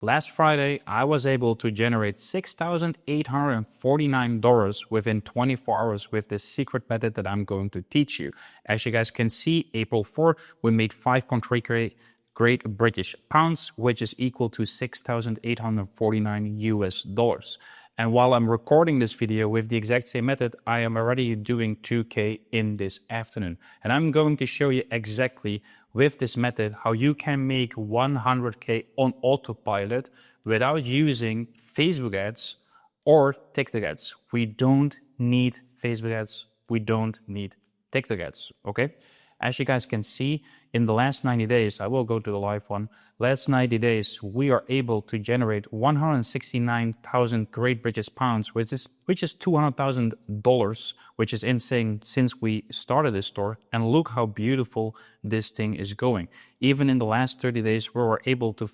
Last Friday, I was able to generate $6,849 within 24 hours with this secret method that I'm going to teach you. As you guys can see, April 4, we made 5 Great British pounds, which is equal to 6,849 US dollars. And while I'm recording this video with the exact same method, I am already doing 2K in this afternoon. And I'm going to show you exactly with this method how you can make 100K on autopilot without using Facebook ads or TikTok ads. We don't need Facebook ads. We don't need TikTok ads, okay? As you guys can see, in the last 90 days, I will go to the live one. Last 90 days, we are able to generate 169,000 Great British pounds, which is $200,000, which is insane since we started this store. And look how beautiful this thing is going. Even in the last 30 days, we were able to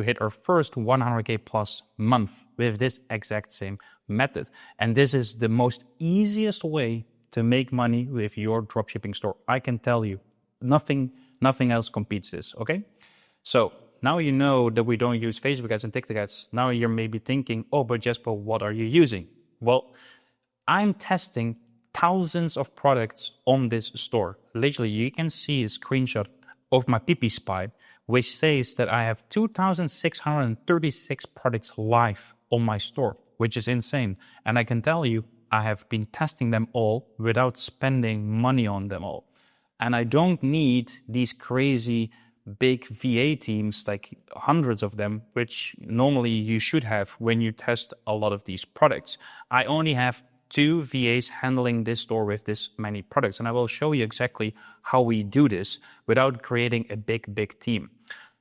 hit our first 100K plus month with this exact same method. And this is the most easiest way to make money with your dropshipping store. I can tell you, nothing else competes this, okay? So now you know that we don't use Facebook ads and TikTok ads. Now you're maybe thinking, oh, but Jesper, what are you using? Well, I'm testing thousands of products on this store. Literally, you can see a screenshot of my PP Spy, which says that I have 2,636 products live on my store, which is insane. And I can tell you, I have been testing them all without spending money on them all. And I don't need these crazy big VA teams, like hundreds of them, which normally you should have when you test a lot of these products. I only have 2 VAs handling this store with this many products. And I will show you exactly how we do this without creating a big team.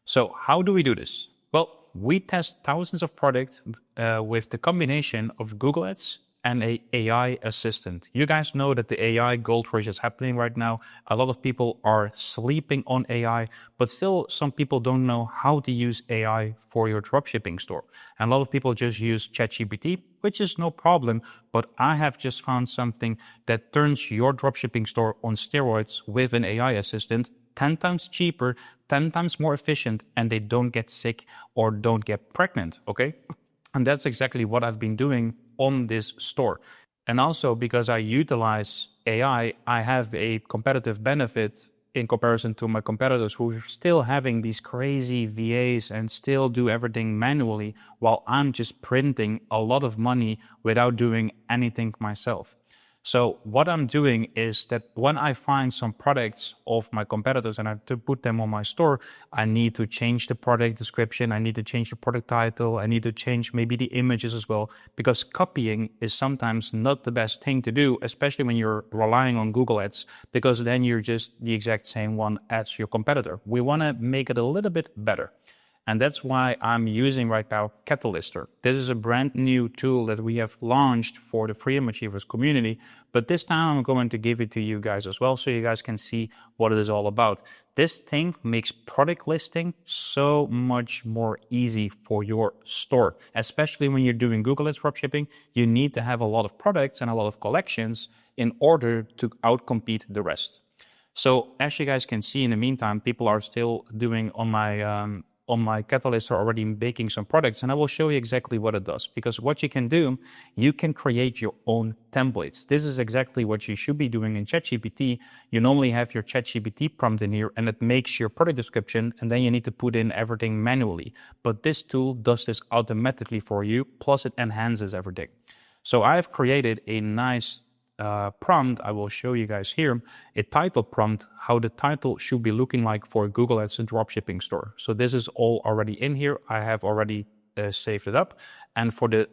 So how do we do this? Well, we test thousands of products with the combination of Google Ads and an AI assistant. You guys know that the AI gold rush is happening right now. A lot of people are sleeping on AI, but still some people don't know how to use AI for your dropshipping store. And a lot of people just use ChatGPT, which is no problem, but I have just found something that turns your dropshipping store on steroids with an AI assistant 10 times cheaper, 10 times more efficient, and they don't get sick or don't get pregnant, okay? And that's exactly what I've been doing on this store. And also because I utilize AI, I have a competitive benefit in comparison to my competitors who are still having these crazy VAs and still do everything manually while I'm just printing a lot of money without doing anything myself. So what I'm doing is that when I find some products of my competitors and I have to put them on my store, I need to change the product description. I need to change the product title. I need to change maybe the images as well, because copying is sometimes not the best thing to do, especially when you're relying on Google Ads, because then you're just the exact same one as your competitor. We want to make it a little bit better. And that's why I'm using right now Catalyster. This is a brand new tool that we have launched for the Freedom Achievers community, but this time I'm going to give it to you guys as well so you guys can see what it is all about. This thing makes product listing so much more easy for your store, especially when you're doing Google Ads dropshipping. You need to have a lot of products and a lot of collections in order to outcompete the rest. So as you guys can see, in the meantime, people are still doing on my Catalyst are already baking some products, and I will show you exactly what it does. Because what you can do, you can create your own templates. This is exactly what you should be doing in ChatGPT. You normally have your ChatGPT prompt in here, and it makes your product description, and then you need to put in everything manually. But this tool does this automatically for you, plus it enhances everything. So I've created a nice prompt. I will show you guys here a title prompt, how the title should be looking like for Google Ads and dropshipping store. So this is all already in here. I have already saved it up. And for the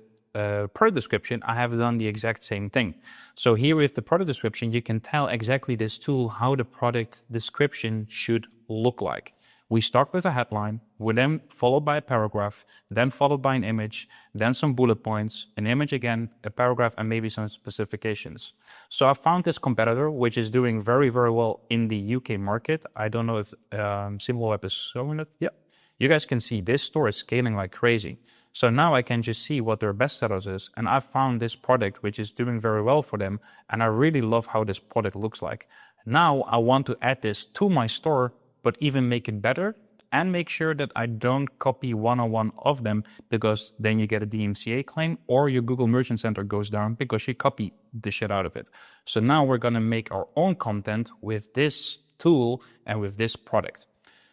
product description, I have done the exact same thing. So here with the product description, you can tell exactly this tool how the product description should look like. We start with a headline, we then followed by a paragraph, then followed by an image, then some bullet points, an image again, a paragraph, and maybe some specifications. So I found this competitor, which is doing very, very well in the UK market. I don't know if Similarweb is showing it. Yeah, you guys can see this store is scaling like crazy. So now I can just see what their best sellers is, and I found this product which is doing very well for them, and I really love how this product looks like. Now I want to add this to my store, but even make it better and make sure that I don't copy one-on-one of them, because then you get a DMCA claim or your Google Merchant Center goes down because you copy the shit out of it. So now we're going to make our own content with this tool and with this product.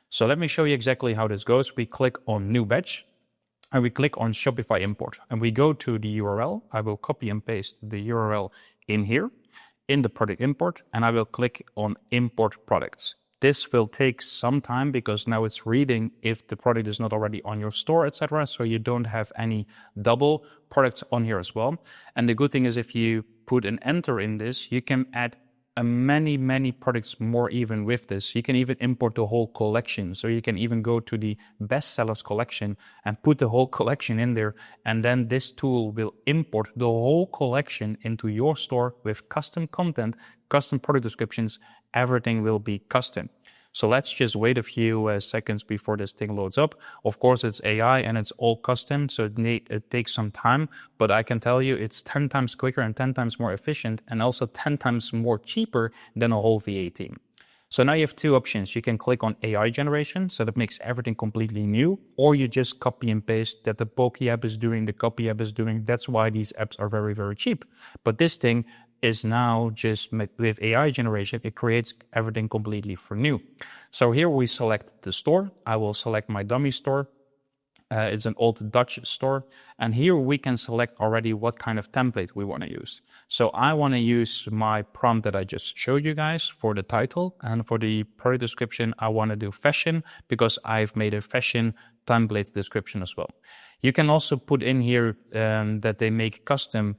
So let me show you exactly how this goes. We click on new batch and we click on Shopify import and we go to the URL. I will copy and paste the URL in here in the product import, and I will click on import products. This will take some time because now it's reading if the product is not already on your store, etc. So you don't have any double products on here as well. And the good thing is if you put an enter in this, you can add many products more even with this. You can even import the whole collection. So you can even go to the bestsellers collection and put the whole collection in there. And then this tool will import the whole collection into your store with custom content, custom product descriptions. Everything will be custom. So let's just wait a few seconds before this thing loads up. Of course, it's AI and it's all custom, so it takes some time, but I can tell you it's 10 times quicker and 10 times more efficient and also 10 times more cheaper than a whole VA team. So now you have two options. You can click on AI generation, so that makes everything completely new, or you just copy and paste that the Poke app is doing, the Copy app is doing. That's why these apps are very cheap. But this thing is now just with AI generation, it creates everything completely for new. So here we select the store. I will select my dummy store. It's an old Dutch store. And here we can select already what kind of template we want to use. So I want to use my prompt that I just showed you guys for the title. And for the product description, I want to do fashion because I've made a fashion template description as well. You can also put in here that they make custom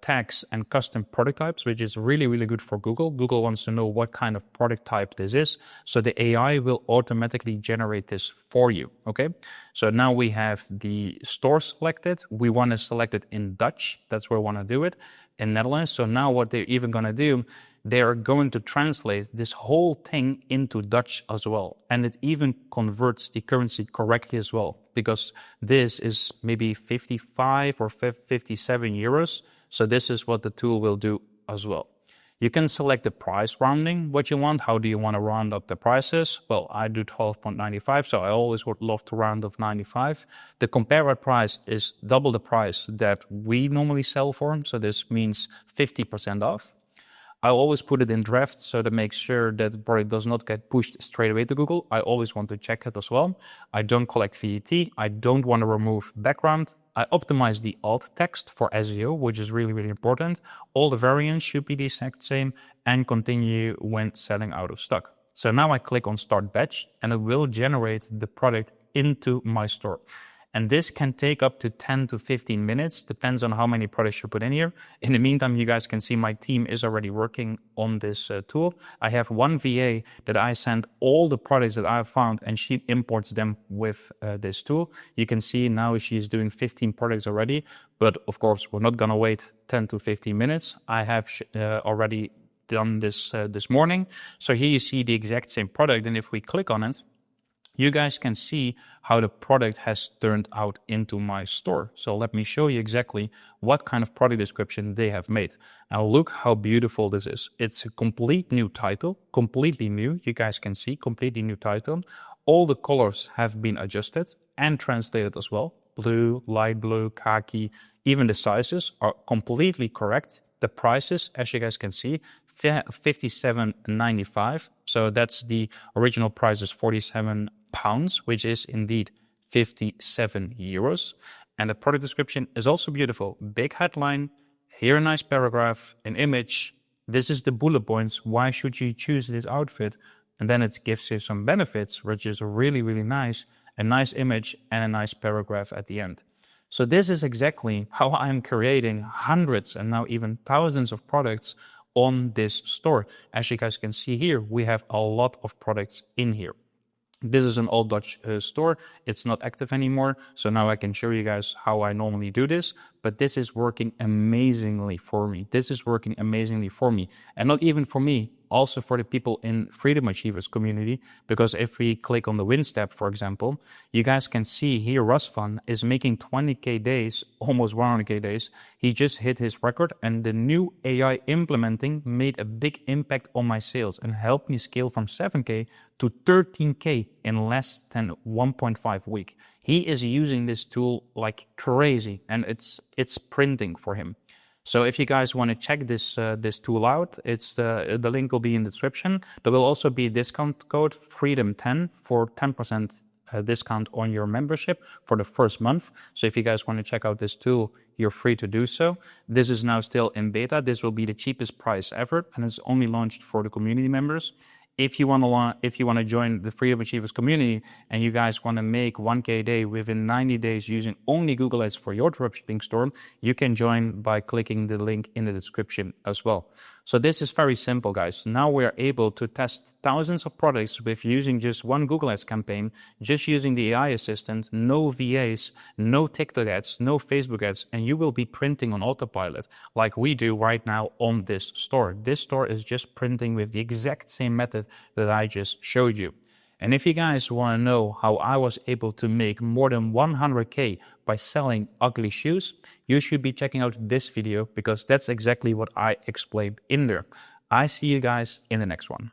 tags and custom product types, which is really good for Google. Google wants to know what kind of product type this is. So the AI will automatically generate this for you. Okay. So now we have the store selected. We want to select it in Dutch. That's where we want to do it in Netherlands. So now what they're even going to do, they are going to translate this whole thing into Dutch as well. And it even converts the currency correctly as well, because this is maybe 55 or 57 euros. So this is what the tool will do as well. You can select the price rounding, what you want. How do you want to round up the prices? Well, I do 12.95, so I always would love to round up 95. The compare price is double the price that we normally sell for, so this means 50% off. I always put it in draft so to make sure that the product does not get pushed straight away to Google. I always want to check it as well. I don't collect VAT. I don't want to remove background. I optimize the alt text for SEO, which is really important. All the variants should be the exact same and continue when selling out of stock. So now I click on start batch and it will generate the product into my store. And this can take up to 10 to 15 minutes, depends on how many products you put in here. In the meantime, you guys can see my team is already working on this tool. I have one VA that I send all the products that I've found and she imports them with this tool. You can see now she's doing 15 products already, but of course, we're not gonna wait 10 to 15 minutes. I have already done this this morning. So here you see the exact same product, and if we click on it, you guys can see how the product has turned out into my store. So let me show you exactly what kind of product description they have made. Now look how beautiful this is. It's a complete new title, completely new. You guys can see completely new title. All the colors have been adjusted and translated as well. Blue, light blue, khaki, even the sizes are completely correct. The prices, as you guys can see, £57.95. So that's the original price is £47, which is indeed 57 euros. And the product description is also beautiful. Big headline, here a nice paragraph, an image. This is the bullet points. Why should you choose this outfit? And then it gives you some benefits, which is really nice. A nice image and a nice paragraph at the end. So this is exactly how I'm creating hundreds and now even thousands of products on this store. As you guys can see here, we have a lot of products in here. This is an old Dutch store. It's not active anymore. So now I can show you guys how I normally do this, but this is working amazingly for me. This is working amazingly for me. And not even for me, also for the people in Freedom Achievers community, because if we click on the wins tab, for example, you guys can see here Rusvan is making 20k days, almost 100k days. He just hit his record, and the new AI implementing made a big impact on my sales and helped me scale from 7k to 13k in less than 1.5 week. He is using this tool like crazy, and it's printing for him. So if you guys want to check this tool out, it's the link will be in the description. There will also be a discount code FREEDOM10 for 10% discount on your membership for the first month. So if you guys want to check out this tool, you're free to do so. This is now still in beta. This will be the cheapest price ever, and it's only launched for the community members. If you want to join the Freedom Achievers community and you guys want to make 1k a day within 90 days using only Google Ads for your dropshipping store, you can join by clicking the link in the description as well. So this is very simple, guys. Now we are able to test thousands of products with using just one Google Ads campaign, just using the AI assistant, no VAs, no TikTok ads, no Facebook ads, and you will be printing on autopilot like we do right now on this store. This store is just printing with the exact same method that I just showed you. And if you guys want to know how I was able to make more than 100k by selling ugly shoes, you should be checking out this video, because that's exactly what I explained in there. I see you guys in the next one.